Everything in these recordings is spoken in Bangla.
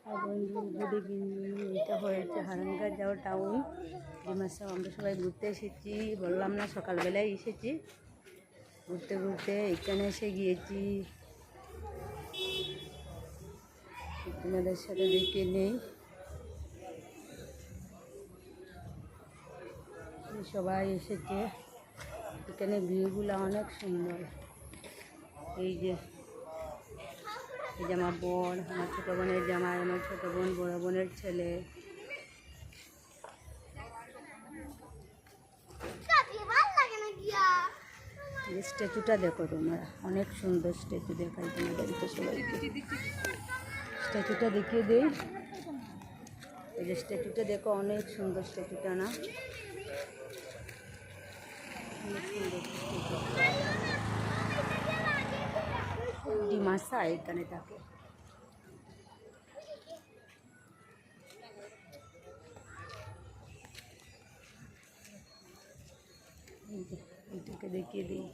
আর বন্ধু গুড ইভিনিং। এটা হয়েছে হারাঙ্গাজাও টাউন, ডিমাসা। আমরা সবাই ঘুরতে এসেছি, বললাম না সকালবেলায় এসেছি। ঘুরতে ঘুরতে এখানে এসে গিয়েছি, তোমাদের সাথে দেখে নেই। সবাই এসেছে, এখানে ভিউগুলো অনেক সুন্দর। এই যে আমার বোন, আমার ছোটো বোনের জামাই, আমার ছোটো বোন, বড় বোনের ছেলে। স্ট্যাচুটা দেখো তোমরা, অনেক সুন্দর স্ট্যাচু। দেখাই তোমাদেরকে সবাইকে, স্ট্যাচুটা দেখিয়ে দিই। এই যে স্ট্যাচুটা দেখো, অনেক সুন্দর স্ট্যাচুটা না? অনেক সুন্দর ডিমাসা এখানে থাকে। এইটাকে দেখিয়ে দিই।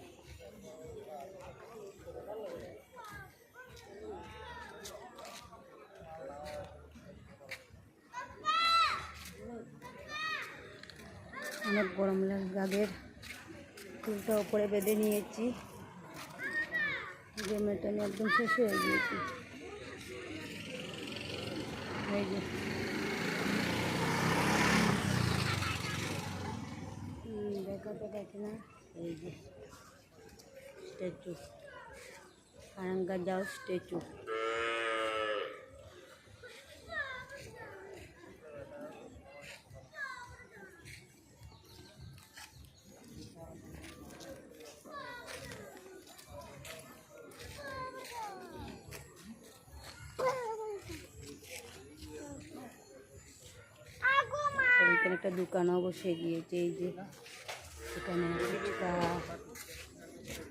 অনেক গরম লাগে, আগের চুলটা উপরে বেঁধে নিয়েছি, গেমেটা আমি একদম শেষ হয়ে গিয়েছি। এই যে দেখাতে পাচ্ছি না। এই যে স্ট্যাচু, হারাঙ্গাজাও স্ট্যাচু। এখানে একটা দোকানও বসে গিয়েছে। এই যে এখানে ফুচকা,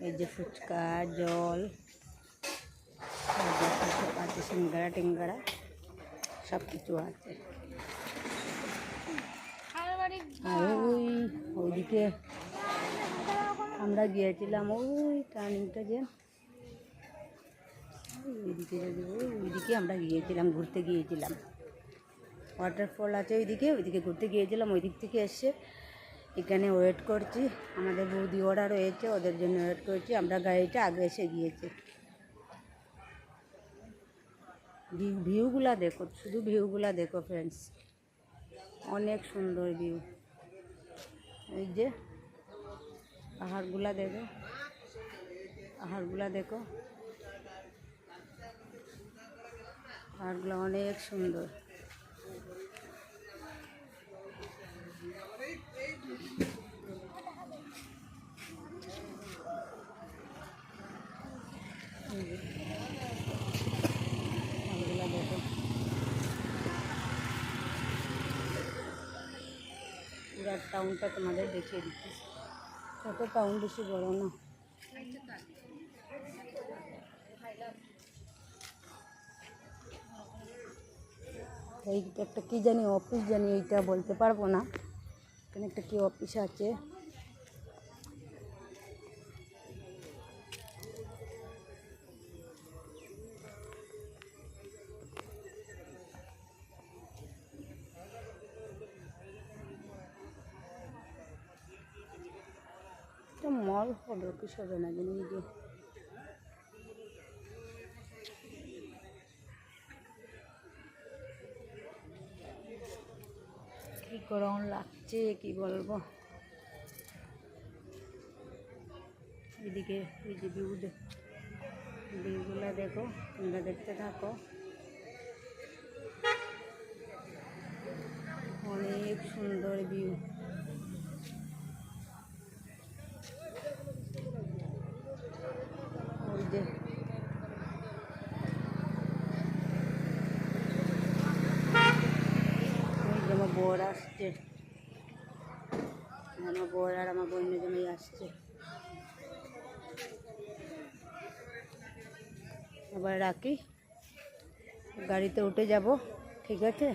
এই যে ফুচকা, জল আছে, সিঙ্গারা টিঙ্গারা সব কিছু আছে। আর ওইদিকে আমরা গিয়েছিলাম, ওই টার্নিংটা যে ওইদিকে আমরা গিয়েছিলাম, ঘুরতে গিয়েছিলাম। ওয়াটারফল আছে ওইদিকে ঘুরতে গিয়েছিলাম। ওই দিক থেকে এসে এখানে ওয়েট করছি, আমাদের বৌদি ওরা রয়েছে, ওদের জন্য ওয়েট করছি। আমরা গাড়িটা আগে এসে গিয়েছি। ভিউগুলা দেখো, শুধু ভিউগুলা দেখো ফ্রেন্ডস, অনেক সুন্দর ভিউ। এই যে পাহাড়গুলা দেখো, পাহাড়গুলা দেখো, পাহাড়গুলো অনেক সুন্দর। দেখো পুরা টাউনটা তোমাদের দেখিয়ে দিচ্ছি। কত টাউন বেশি বড় না? এইটা একটা কী জানি অফিস জানি, এইটা বলতে পারবো না। এখানে একটা কি অফিস আছে। মল হবে কি হবে না জানি। যে কি গরম লাগছে কি বলবো। এদিকে এই যে ভিউগুলা দেখো, তোমরা দেখতে থাকো, অনেক সুন্দর ভিউ। ওই যে আমার বর আসছে, আমার বর আর আমার বোনের জন্যই আসছে। এবার রাখি, গাড়িতে উঠে যাব, ঠিক আছে।